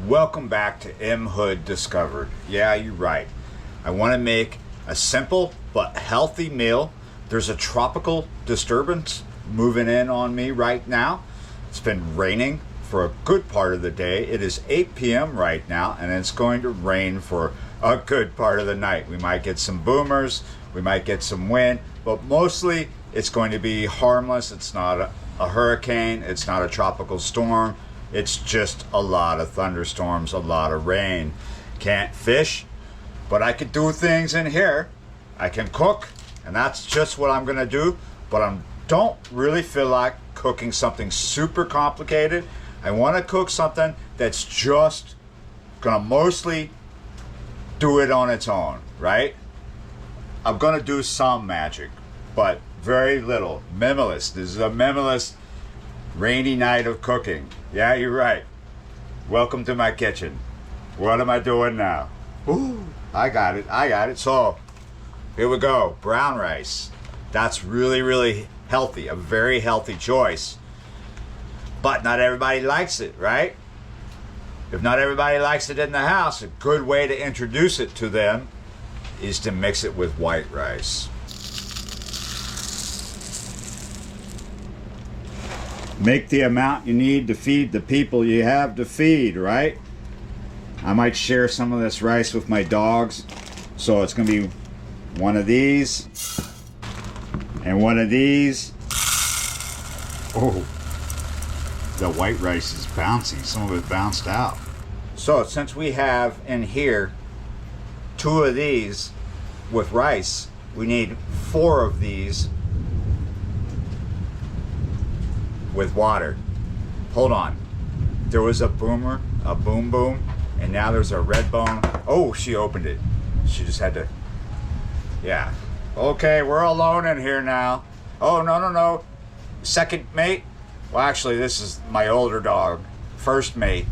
Welcome back to M Hood Discovered. Yeah, you're right. I want to make a simple but healthy meal. There's a tropical disturbance moving in on me right now. It's been raining for a good part of the day. It is 8 p.m. right now, and it's going to rain for a good part of the night. We might get some boomers, we might get some wind, but mostly it's going to be harmless. It's not a hurricane, it's not a tropical storm. It's just a lot of thunderstorms, a lot of rain. Can't fish, but I could do things in here. I can cook, and that's just what I'm gonna do, but I don't really feel like cooking something super complicated. I wanna cook something that's just gonna mostly do it on its own, right? I'm gonna do some magic, but very little. Minimalist. This is a minimalist rainy night of cooking. Yeah, you're right. Welcome to my kitchen. What am I doing now? Ooh, I got it. So, here we go. Brown rice. That's really, really healthy. A very healthy choice. But not everybody likes it, right? If not everybody likes it in the house, a good way to introduce it to them is to mix it with white rice. Make the amount you need to feed the people you have to feed, right? I might share some of this rice with my dogs. So it's going to be one of these and one of these. Oh, the white rice is bouncy. Some of it bounced out. So since we have in here 2 of these with rice, we need 4 of these with water. Hold on. There was a boomer, a boom boom, and now there's a red bone. Oh, she opened it. She just had to, yeah. Okay, we're alone in here now. Oh, no. Second mate? Well, actually, this is my older dog. First mate.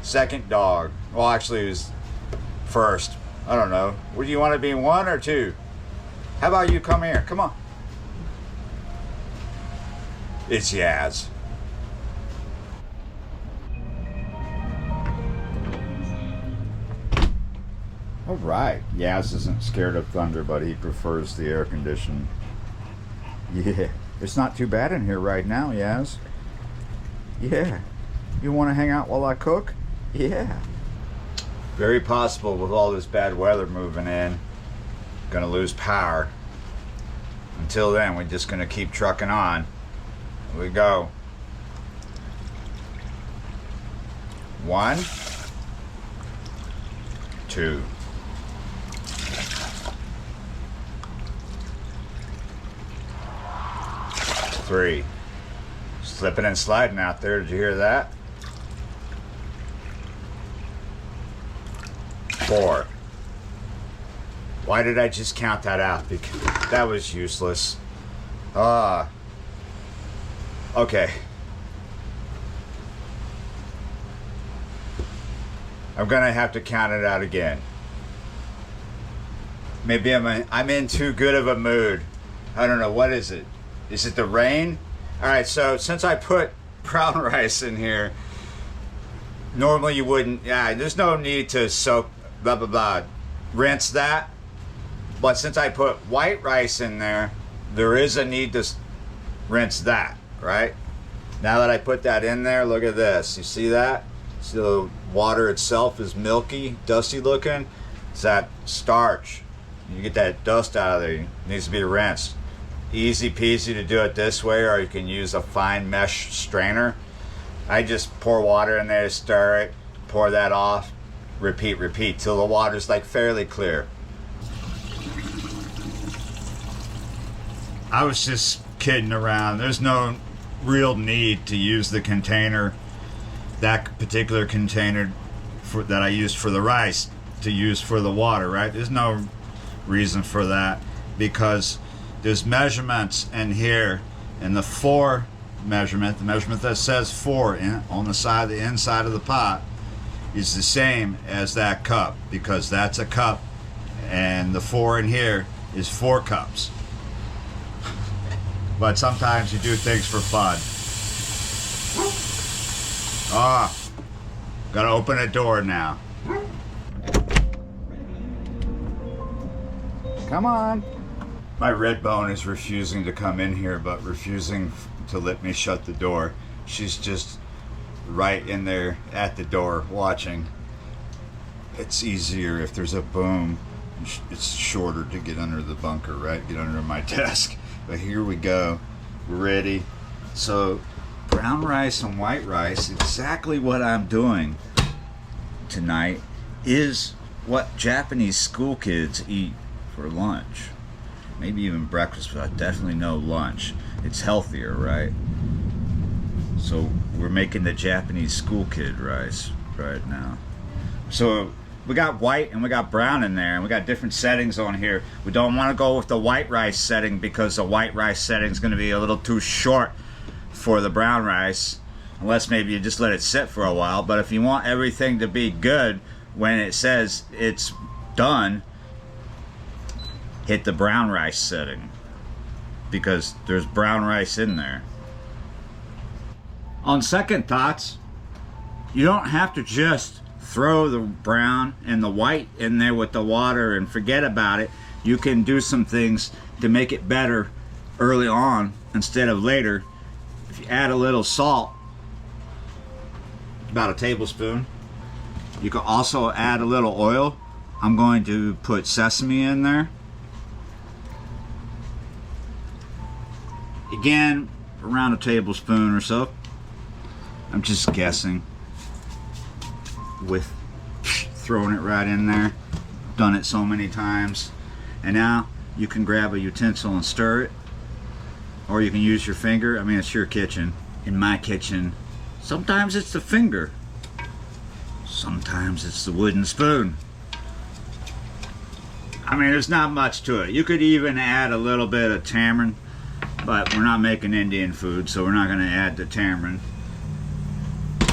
Second dog. Well, actually, it was first. I don't know. Would you want to be 1 or 2? How about you come here? Come on. It's Yaz. All right. Yaz isn't scared of thunder, but he prefers the air conditioning. Yeah. It's not too bad in here right now, Yaz. Yeah. You want to hang out while I cook? Yeah. Very possible with all this bad weather moving in. Gonna lose power. Until then, we're just gonna keep trucking on. Here we go. 1, 2. 3. Slipping and sliding out there. Did you hear that? 4. Why did I just count that out? Because that was useless. Okay. I'm gonna have to count it out again. Maybe I'm in too good of a mood. I don't know. What is it? Is it the rain? All right. So since I put brown rice in here, normally you wouldn't. Yeah. There's no need to soak. Blah blah blah. Rinse that. But since I put white rice in there, there is a need to rinse that. Right? Now that I put that in there, look at this. You see that? See the water itself is milky, dusty looking? It's that starch. You get that dust out of there. It needs to be rinsed. Easy peasy to do it this way, or you can use a fine mesh strainer. I just pour water in there, stir it, pour that off, repeat till the water's like fairly clear. I was just kidding around. There's no real need to use the container, that particular container that I used for the rice, to use for the water, right? There's no reason for that, because there's measurements in here, and the 4 measurement, the measurement that says 4 on the side, the inside of the pot, is the same as that cup, because that's a cup, and the 4 in here is 4 cups. But sometimes you do things for fun. Gotta open a door now. Come on. My red bone is refusing to come in here, but refusing to let me shut the door. She's just right in there at the door watching. It's easier if there's a boom. It's shorter to get under the bunker, right? Get under my desk. But here we go. We're ready. So brown rice and white rice, exactly what I'm doing tonight is what Japanese school kids eat for lunch. Maybe even breakfast, but I definitely know lunch. It's healthier, right? So we're making the Japanese school kid rice right now. So we got white and we got brown in there, and we got different settings on here. We don't want to go with the white rice setting because the white rice setting is going to be a little too short for the brown rice, unless maybe you just let it sit for a while. But if you want everything to be good when it says it's done, hit the brown rice setting, because there's brown rice in there. On second thoughts, you don't have to just throw the brown and the white in there with the water and forget about it. You can do some things to make it better early on instead of later. If you add a little salt, about a tablespoon, you can also add a little oil. I'm going to put sesame in there. Again, around a tablespoon or so. I'm just guessing with throwing it right in there. Done it so many times. And now you can grab a utensil and stir it, or you can use your finger. I mean, it's your kitchen. In my kitchen, sometimes it's the finger, sometimes it's the wooden spoon. I mean, there's not much to it. You could even add a little bit of tamarind, but we're not making Indian food, so we're not going to add the tamarind,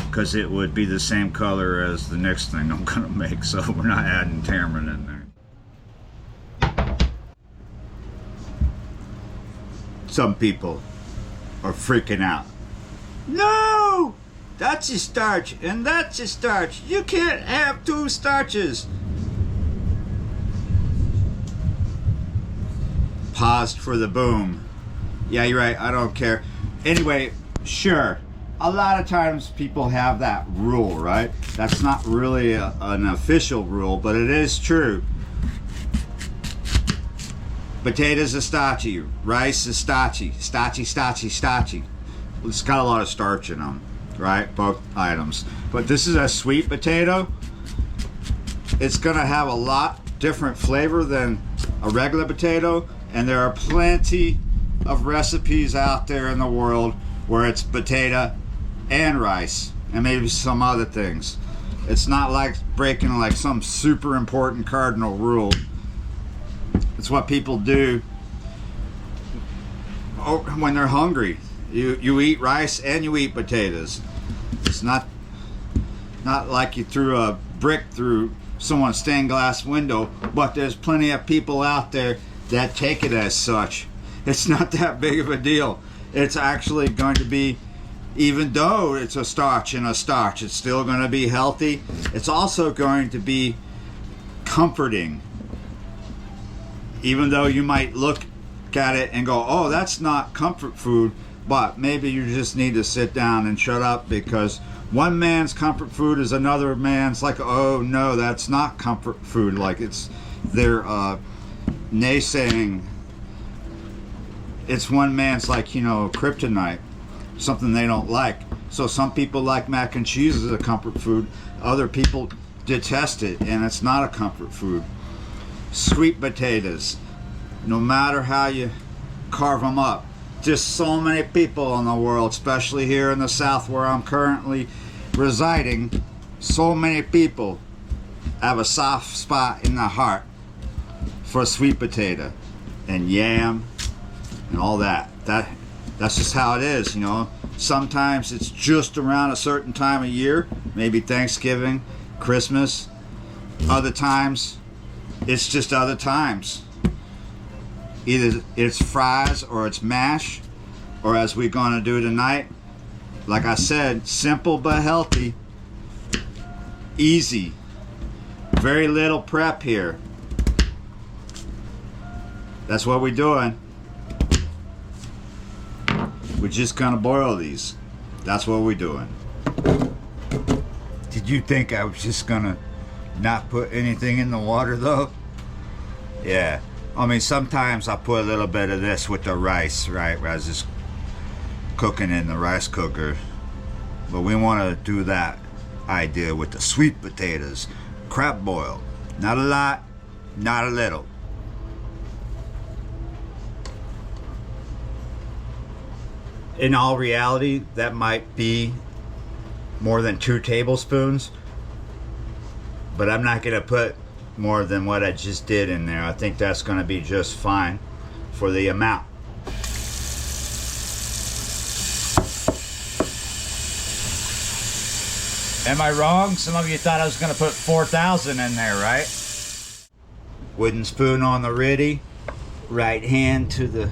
because it would be the same color as the next thing I'm going to make, so we're not adding tamarind in there. Some people are freaking out. No! That's a starch, and that's a starch. You can't have two starches. Paused for the boom. Yeah, you're right, I don't care. Anyway, sure. A lot of times people have that rule, right? That's not really an official rule, but it is true. Potatoes are starchy, rice is starchy, starchy. It's got a lot of starch in them, right? Both items. But this is a sweet potato. It's gonna have a lot different flavor than a regular potato, and there are plenty of recipes out there in the world where it's potato and rice and maybe some other things. It's not like breaking like some super important cardinal rule. It's what people do when they're hungry. You eat rice and you eat potatoes. It's not like you threw a brick through someone's stained glass window, but there's plenty of people out there that take it as such. It's not that big of a deal. It's actually going to be, even though it's a starch and a starch, it's still going to be healthy. It's also going to be comforting. Even though you might look at it and go, oh, that's not comfort food, but maybe you just need to sit down and shut up, because one man's comfort food is another man's like, oh no, that's not comfort food. Like they're naysaying. It's one man's like, kryptonite, something they don't like. So some people like mac and cheese as a comfort food. Other people detest it, and it's not a comfort food. Sweet potatoes, no matter how you carve them up, just so many people in the world, especially here in the South where I'm currently residing, so many people have a soft spot in their heart for sweet potato and yam and all that. That's just how it is, Sometimes it's just around a certain time of year, maybe Thanksgiving, Christmas. Other times, it's just other times. Either it's fries or it's mash, or as we're going to do tonight, like I said, simple but healthy, Easy. Very little prep here. That's what we're doing. We're just gonna boil these. That's what we're doing. Did you think I was just gonna not put anything in the water though? Yeah. I mean, sometimes I put a little bit of this with the rice, right? Where I was just cooking in the rice cooker. But we want to do that idea with the sweet potatoes. Crab boil. Not a lot, not a little. In all reality, that might be more than 2 tablespoons. But I'm not going to put more than what I just did in there. I think that's going to be just fine for the amount. Am I wrong? Some of you thought I was going to put 4,000 in there, right? Wooden spoon on the Riddy. Right hand to the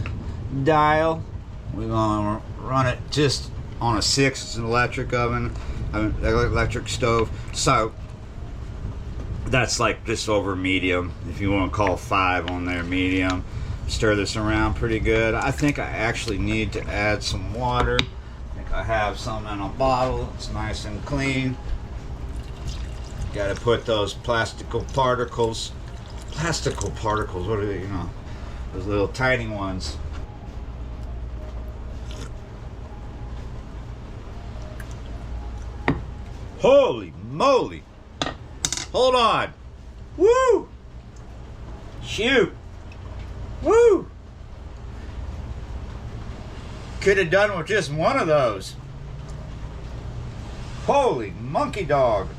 dial. We're going to run it just on a 6. It's an electric oven, electric stove. So that's like just over medium. If you want to call 5 on there, medium. Stir this around pretty good. I think I actually need to add some water. I have some in a bottle. It's nice and clean. Got to put those plastical particles. Plastical particles. What are they? You know, those little tiny ones. Holy moly! Hold on. Woo! Shoot! Woo! Could have done with just one of those. Holy monkey dog.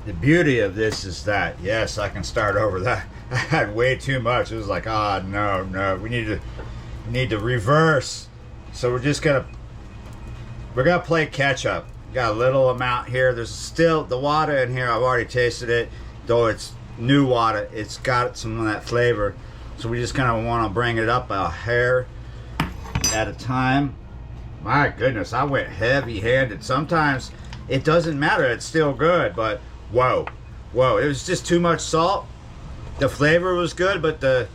The beauty of this is that, yes, I can start over that. I had way too much. It was like, ah, oh, no, we need to reverse. So we're gonna play catch up. Got a little amount here. There's still the water in here. I've already tasted it, though it's new water. It's got some of that flavor. So we just kind of want to bring it up a hair at a time. My goodness, I went heavy-handed. Sometimes it doesn't matter. It's still good, but whoa. It was just too much salt. The flavor was good, but there's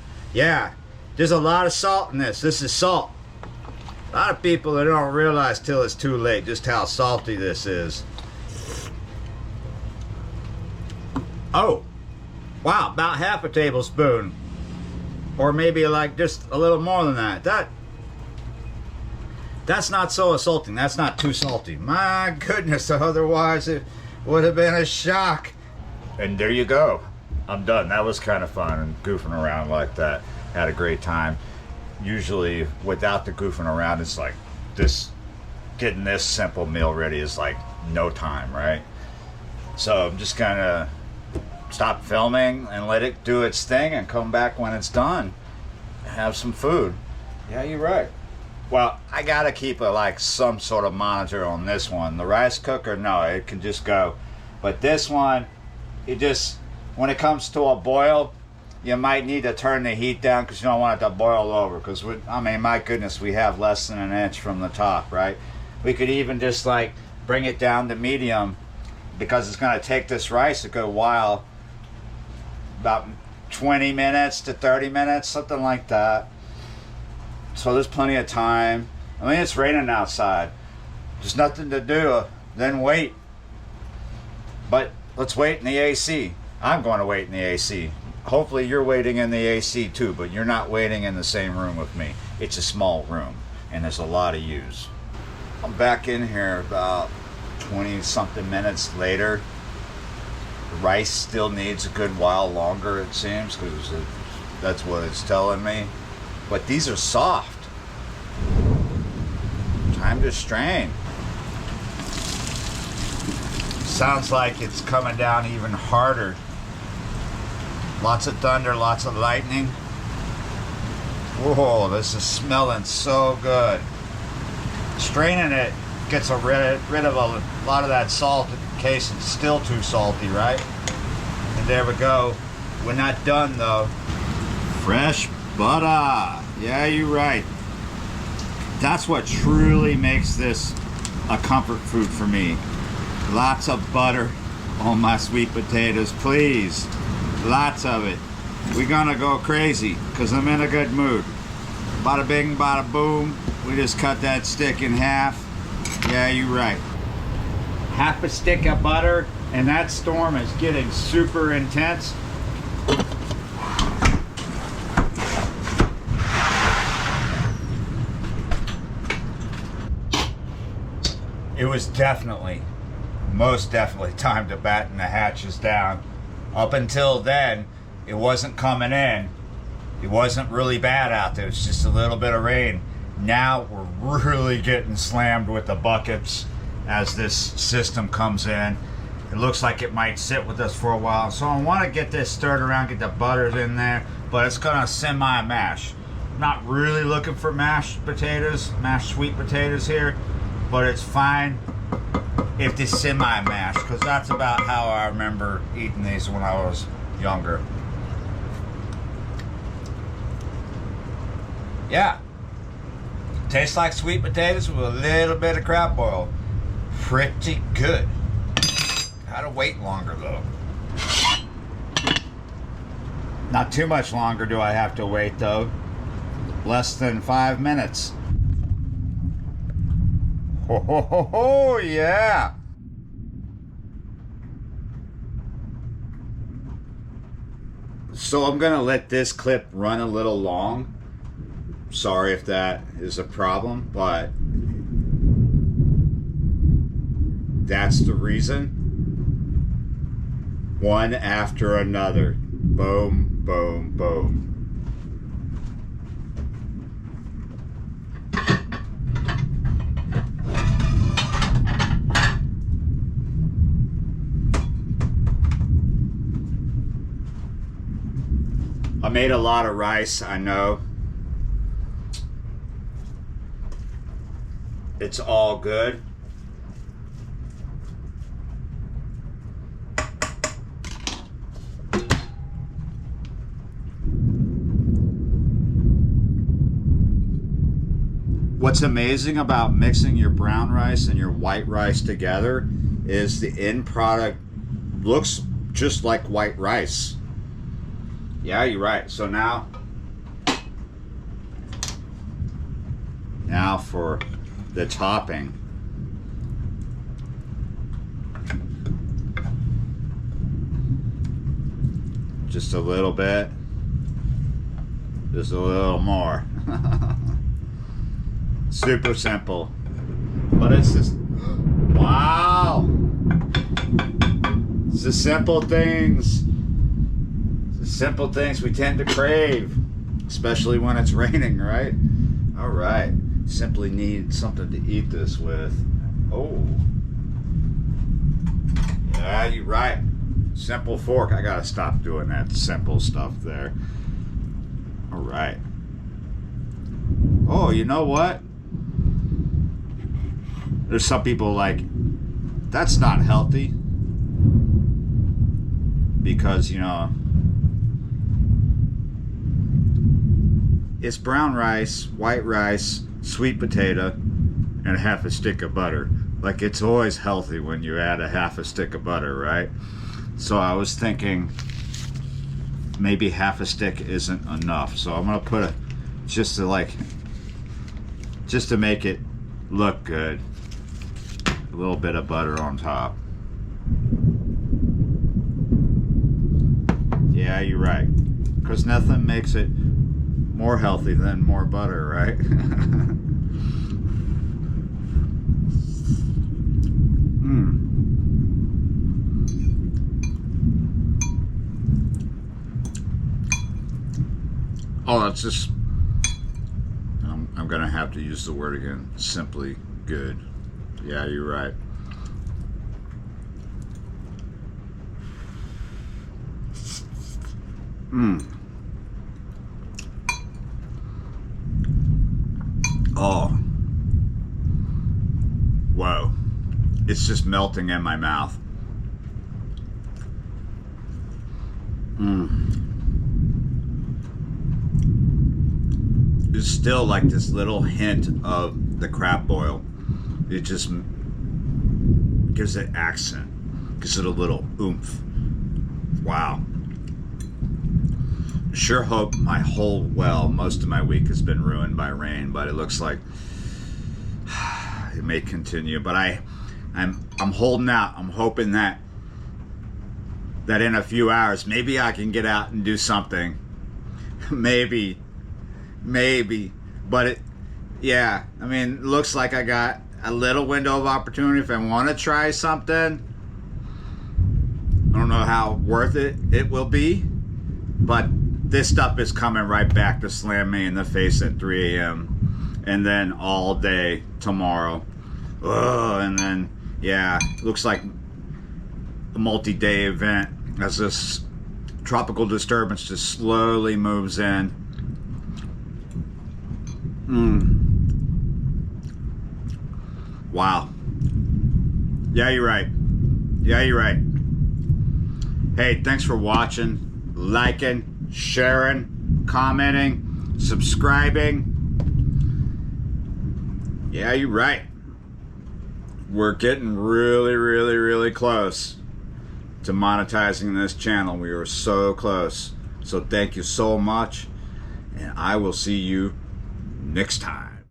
a lot of salt in this. This is salt. A lot of people that don't realize till it's too late just how salty this is. Oh, wow, about half a tablespoon. Or maybe like just a little more than that. That's not so salty. That's not too salty. My goodness, otherwise it would have been a shock. And there you go. I'm done. That was kind of fun and goofing around like that. Had a great time. Usually without the goofing around, it's like this, getting this simple meal ready is like no time, right? So I'm just gonna stop filming and let it do its thing and come back when it's done. Have some food. Yeah, you're right. Well, I gotta keep some sort of monitor on this one. The rice cooker, no, it can just go. But this one, when it comes to a boil, you might need to turn the heat down because you don't want it to boil over. Because, I mean, my goodness, we have less than an inch from the top, right? We could even just bring it down to medium because it's gonna take this rice a good while. About 20 minutes to 30 minutes, something like that. So there's plenty of time. I mean, it's raining outside. There's nothing to do. Then wait. But let's wait in the AC. I'm going to wait in the AC. Hopefully you're waiting in the AC too, but you're not waiting in the same room with me. It's a small room, and there's a lot of use. I'm back in here about 20-something minutes later. The rice still needs a good while longer, it seems, because that's what it's telling me. But these are soft. Time to strain. Sounds like it's coming down even harder. Lots of thunder, lots of lightning. Whoa, this is smelling so good. Straining it gets rid of a lot of that salt in case it's still too salty, right? And there we go. We're not done though. Fresh butter. Yeah, you're right. That's what truly makes this a comfort food for me. Lots of butter on my sweet potatoes, please. Lots of it. We're gonna go crazy because I'm in a good mood. Bada bing, bada boom. We just cut that stick in half. Yeah, you're right. Half a stick of butter, and that storm is getting super intense. It was most definitely time to batten the hatches down. Up until then, it wasn't coming in. It wasn't really bad out there. It's just a little bit of rain. Now we're really getting slammed with the buckets as this system comes in. It looks like it might sit with us for a while. So I want to get this stirred around, get the butters in there, but it's gonna semi-mash. Not really looking for mashed sweet potatoes here, but it's fine if they semi-mash, because that's about how I remember eating these when I was younger. Yeah, tastes like sweet potatoes with a little bit of crab boil. Pretty good. Gotta wait longer though. Not too much longer do I have to wait though. Less than 5 minutes. Ho ho ho ho, yeah. So I'm gonna let this clip run a little long. Sorry if that is a problem, but that's the reason. One after another. Boom, boom, boom. I made a lot of rice, I know. It's all good. What's amazing about mixing your brown rice and your white rice together is the end product looks just like white rice. Yeah, you're right. So now for the topping. Just a little bit. Just a little more. Super simple. But it's just, wow. It's the simple things. It's the simple things we tend to crave. Especially when it's raining, right? All right. Simply need something to eat this with. Oh. Yeah, you're right. Simple fork. I gotta stop doing that simple stuff there. All right. Oh, you know what? There's some people like, that's not healthy. Because, you know, it's brown rice, white rice, sweet potato, and half a stick of butter. Like, it's always healthy when you add a half a stick of butter, right? So I was thinking maybe half a stick isn't enough. So I'm gonna put just to make it look good, a little bit of butter on top. Yeah, you're right. Because nothing makes it more healthy than more butter, right? Oh, that's just, I'm gonna have to use the word again, simply good. Yeah, you're right. Oh. Whoa. It's just melting in my mouth. There's still like this little hint of the crab boil. It just gives it accent, gives it a little oomph. Wow. Sure hope most of my week has been ruined by rain, but it looks like it may continue. But I'm holding out. I'm hoping that in a few hours maybe I can get out and do something. maybe. But yeah, I mean, it looks like I got a little window of opportunity if I want to try something. I don't know how worth it will be, but this stuff is coming right back to slam me in the face at 3 a.m. and then all day tomorrow. Ugh, and then, yeah, looks like a multi-day event as this tropical disturbance just slowly moves in. Wow. Yeah, you're right. Hey, thanks for watching, liking, sharing, commenting, subscribing. Yeah, you're right. We're getting really close to monetizing this channel. We are so close. So thank you so much, and I will see you next time.